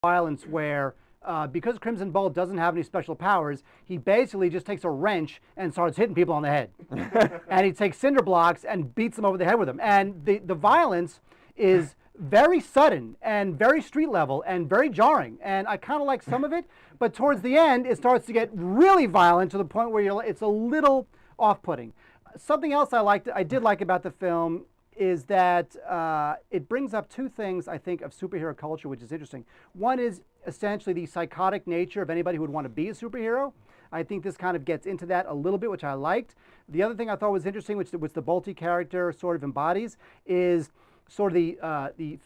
violence where because Crimson Bolt doesn't have any special powers, he basically just takes a wrench and starts hitting people on the head. And he takes cinder blocks and beats them over the head with them. And the violence is very sudden and very street level and very jarring. And I kind of like some of it, but towards the end, it starts to get really violent to the point where it's a little off-putting. Something else I did like about the film is that it brings up two things, I think, of superhero culture, which is interesting. One is essentially the psychotic nature of anybody who would want to be a superhero. I think this kind of gets into that a little bit, which I liked. The other thing I thought was interesting, which the Bolty character sort of embodies, is sort of the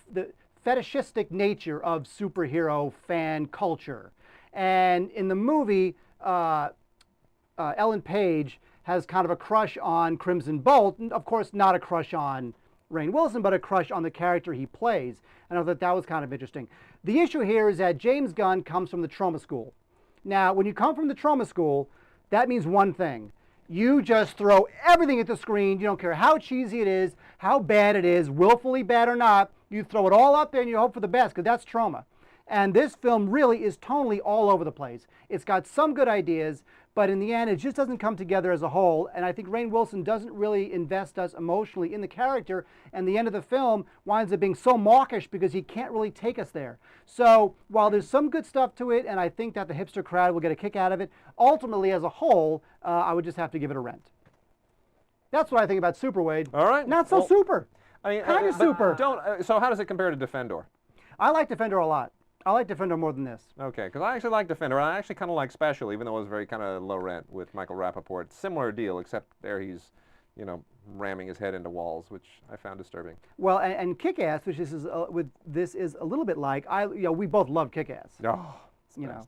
fetishistic nature of superhero fan culture. And in the movie, Ellen Page has kind of a crush on Crimson Bolt, and of course not a crush on Rainn Wilson, but a crush on the character he plays. And I thought that was kind of interesting. The issue here is that James Gunn comes from the trauma school. Now, when you come from the trauma school, that means one thing. You just throw everything at the screen. You don't care how cheesy it is, how bad it is, willfully bad or not. You throw it all up there and you hope for the best, because that's trauma. And this film really is tonally all over the place. It's got some good ideas, but in the end, it just doesn't come together as a whole. And I think Rainn Wilson doesn't really invest us emotionally in the character. And the end of the film winds up being so mawkish because he can't really take us there. So while there's some good stuff to it, and I think that the hipster crowd will get a kick out of it, ultimately, as a whole, I would just have to give it a rent. That's what I think about Super, Wade. All right. Not so super. I mean, kind of super. So how does it compare to Defender? I like Defender a lot. I like Defender more than this. Okay, because I actually like Defender. I actually kind of like Special, even though it was very kind of low rent with Michael Rappaport. Similar deal, except there he's, you know, ramming his head into walls, which I found disturbing. Well, and Kick-Ass, which this is a little bit like. We both love Kick-Ass. Oh, you know,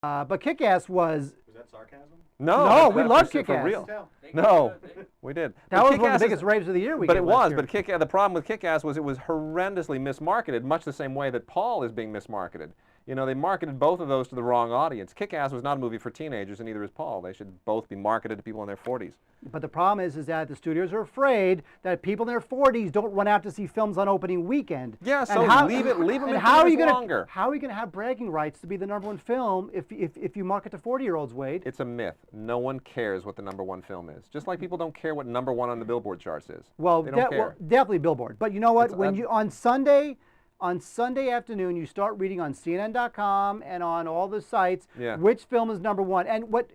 but Kick-Ass was. Was that sarcasm? No, we love Kick-Ass. For real. No, we did. That was one of the biggest raves of the year. But it was. But the problem with Kick-Ass was it was horrendously mismarketed, much the same way that Paul is being mismarketed. You know, they marketed both of those to the wrong audience. Kick-Ass was not a movie for teenagers, and neither is Paul. They should both be marketed to people in their 40s. But the problem is that the studios are afraid that people in their 40s don't run out to see films on opening weekend. Yeah, so leave them in theaters longer. How are you going to have bragging rights to be the #1 film if you market to 40-year-olds, Wade? It's a myth. No one cares what the #1 film is. Just like people don't care what #1 on the Billboard charts is. Well, they don't care. Well, definitely Billboard. But you know what? When you on Sunday afternoon, you start reading on CNN.com and on all the sites which film is #1,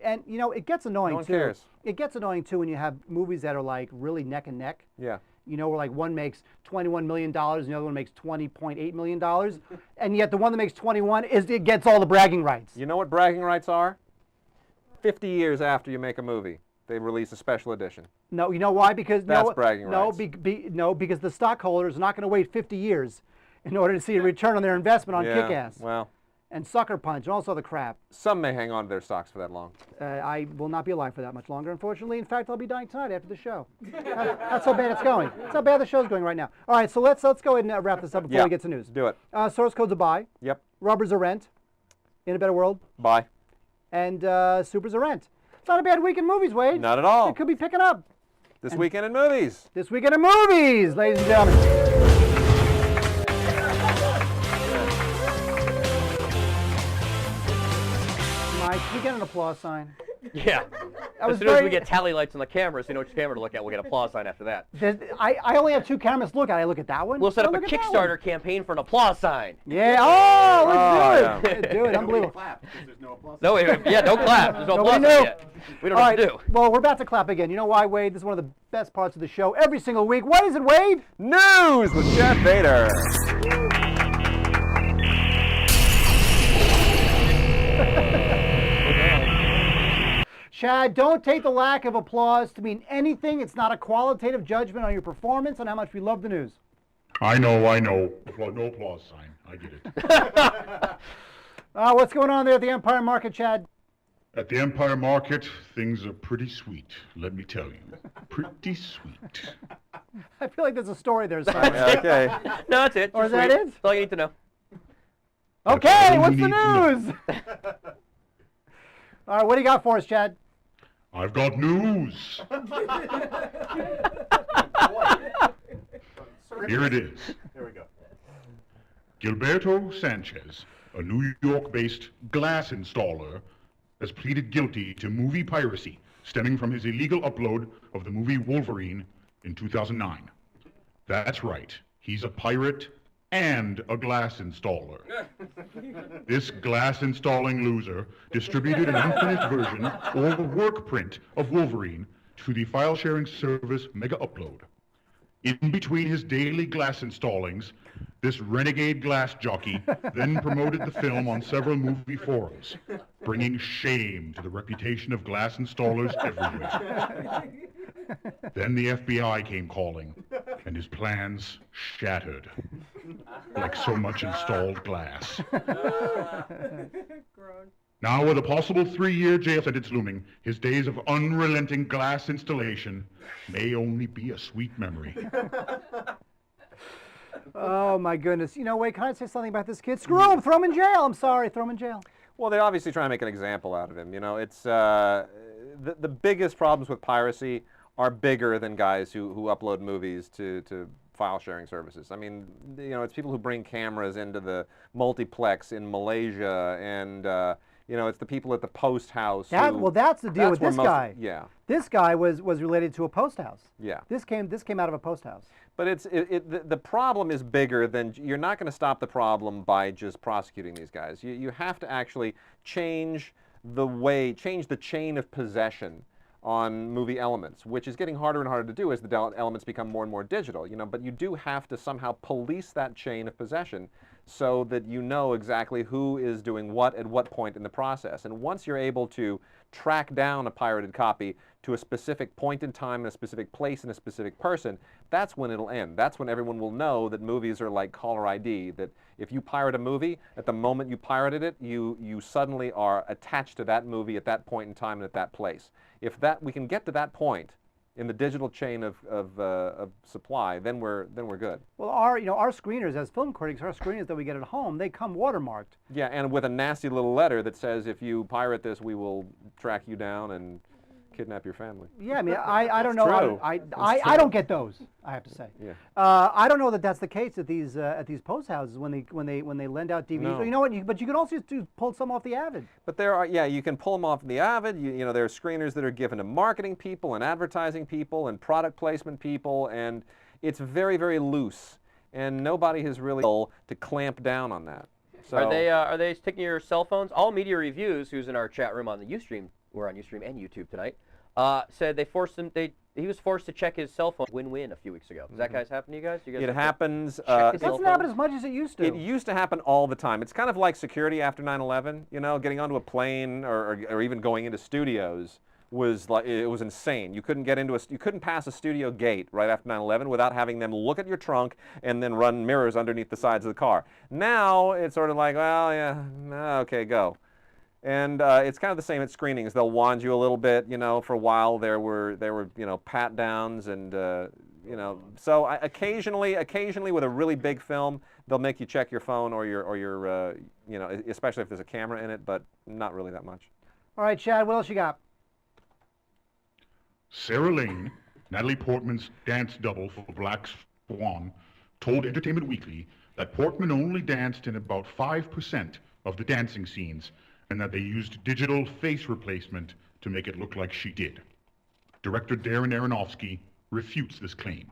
and you know it gets annoying no one too. Cares. It gets annoying too when you have movies that are like really neck and neck. Yeah. You know, where like one makes $21 million and the other one makes $20.8 million, and yet the one that makes 21 it gets all the bragging rights. You know what bragging rights are? 50 years after you make a movie, they release a special edition. No, you know why? Because that's bragging rights. No, because the stockholders are not going to wait 50 years in order to see a return on their investment on Kick-Ass. Well, and Sucker Punch and all this other crap. Some may hang on to their stocks for that long. I will not be alive for that much longer, unfortunately. In fact, I'll be dying tonight after the show. That's how bad it's going. That's how bad the show's going right now. All right, so let's go ahead and wrap this up before we get to news. Do it. Source code's a buy. Yep. Rubber's a rent. In a Better World. Buy. And Super's a rent. It's not a bad week in movies, Wade. Not at all. It could be picking up. This weekend in movies. This weekend in movies, ladies and gentlemen. Can we get an applause sign? Yeah. As soon as we get tally lights on the camera, so you know which camera to look at, we'll get an applause sign after that. I only have 2 cameras to look at. I look at that one. We'll set up a Kickstarter campaign for an applause sign. Yeah. Oh, let's do it. Yeah. Do it. Unbelievable. Clap, because there's no applause. No, yeah, don't clap. There's no applause sign yet. We don't know what to do. Well, we're about to clap again. You know why, Wade? This is one of the best parts of the show every single week. What is it, Wade? News with Chad Vader. Chad, don't take the lack of applause to mean anything. It's not a qualitative judgment on your performance and how much we love the news. I know. No applause sign. I get it. What's going on there at the Empire Market, Chad? At the Empire Market, things are pretty sweet, let me tell you. Pretty sweet. I feel like there's a story there somewhere. Okay. No, that's it. Or is that it? That's all you need to know. Okay, what's the news? All right, what do you got for us, Chad? I've got news. Here it is. Here we go. Gilberto Sanchez a New York-based glass installer, has pleaded guilty to movie piracy stemming from his illegal upload of the movie Wolverine in 2009. That's right, he's a pirate and a glass installer. This glass installing loser distributed an unfinished version or work print of Wolverine to the file sharing service Mega Upload. In between his daily glass installings, this renegade glass jockey then promoted the film on several movie forums, bringing shame to the reputation of glass installers everywhere. Then the FBI came calling, and his plans shattered, like so much installed glass. Now, with a possible 3-year jail sentence looming, his days of unrelenting glass installation may only be a sweet memory. Oh, my goodness. You know, wait, can I say something about this kid? Screw him, throw him in jail. I'm sorry, throw him in jail. Well, they're obviously trying to make an example out of him. You know, it's the biggest problems with piracy are bigger than guys who upload movies to file sharing services. I mean, you know, it's people who bring cameras into the multiplex in Malaysia, and you know, it's the people at the post house. Well, that's the deal with this guy. Yeah. This guy was related to a post house. Yeah. This came out of a post house. But the problem is bigger than, you're not going to stop the problem by just prosecuting these guys. You have to actually change the chain of possession on movie elements, which is getting harder and harder to do as the elements become more and more digital, you know, but you do have to somehow police that chain of possession so that you know exactly who is doing what at what point in the process. And once you're able to track down a pirated copy to a specific point in time, in a specific place, and a specific person, that's when it'll end. That's when everyone will know that movies are like caller ID, that if you pirate a movie, at the moment you pirated it, you suddenly are attached to that movie at that point in time and at that place. If we can get to that point in the digital chain of supply, then we're good. Well, our screeners as film critics, our screeners that we get at home, they come watermarked. Yeah, and with a nasty little letter that says, if you pirate this, we will track you down and kidnap your family. Yeah, I mean, I don't know. True. I don't get those, I have to say. Yeah. I don't know that that's the case at these post houses when they lend out DVDs. No. You know what? But you can also just pull some off the Avid. But there are, yeah, you can pull them off the Avid. You know, there are screeners that are given to marketing people and advertising people and product placement people, and it's very, very loose. And nobody has really to clamp down on that. So, are they sticking your cell phones? All Media Reviews, who's in our chat room on the Ustream, we're on Ustream and YouTube tonight, said they forced him. He was forced to check his cell phone. Win-win a few weeks ago. Does that guys happen to you guys? It happens. It doesn't happen as much as it used to. It used to happen all the time. It's kind of like security after 9/11. You know, getting onto a plane or even going into studios was like, it was insane. You couldn't you couldn't pass a studio gate right after 9/11 without having them look at your trunk and then run mirrors underneath the sides of the car. Now it's sort of like, well, yeah, okay, go. And it's kind of the same at screenings. They'll wand you a little bit, you know. For a while there were you know, pat downs, and you know. So occasionally with a really big film, they'll make you check your phone or your you know, especially if there's a camera in it, but not really that much. All right, Chad, what else you got? Sarah Lane, Natalie Portman's dance double for Black Swan, told Entertainment Weekly that Portman only danced in about 5% of the dancing scenes, and that they used digital face replacement to make it look like she did. Director Darren Aronofsky refutes this claim.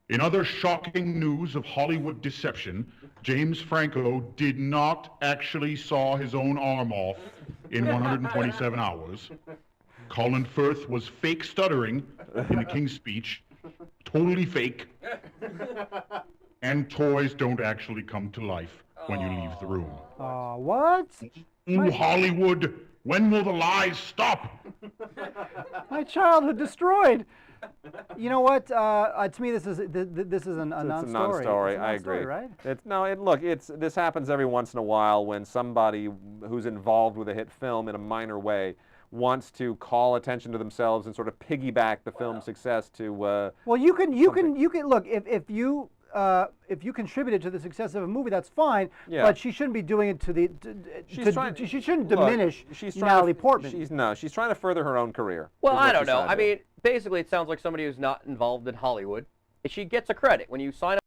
In other shocking news of Hollywood deception, James Franco did not actually saw his own arm off in 127 hours. Colin Firth was fake stuttering in the King's Speech, totally fake. And toys don't actually come to life when you leave the room. What? Ooh, Hollywood, when will the lies stop? My childhood destroyed. You know what? To me, this is a non-story. It's a non-story. I agree. Right? This happens every once in a while when somebody who's involved with a hit film in a minor way wants to call attention to themselves and sort of piggyback the film's success to. Well, you can look if you contributed to the success of a movie, that's fine. Yeah. But she shouldn't be doing it she shouldn't diminish Natalie Portman. She's trying to further her own career. Well, I don't know. I mean, basically, it sounds like somebody who's not involved in Hollywood. She gets a credit when you sign up.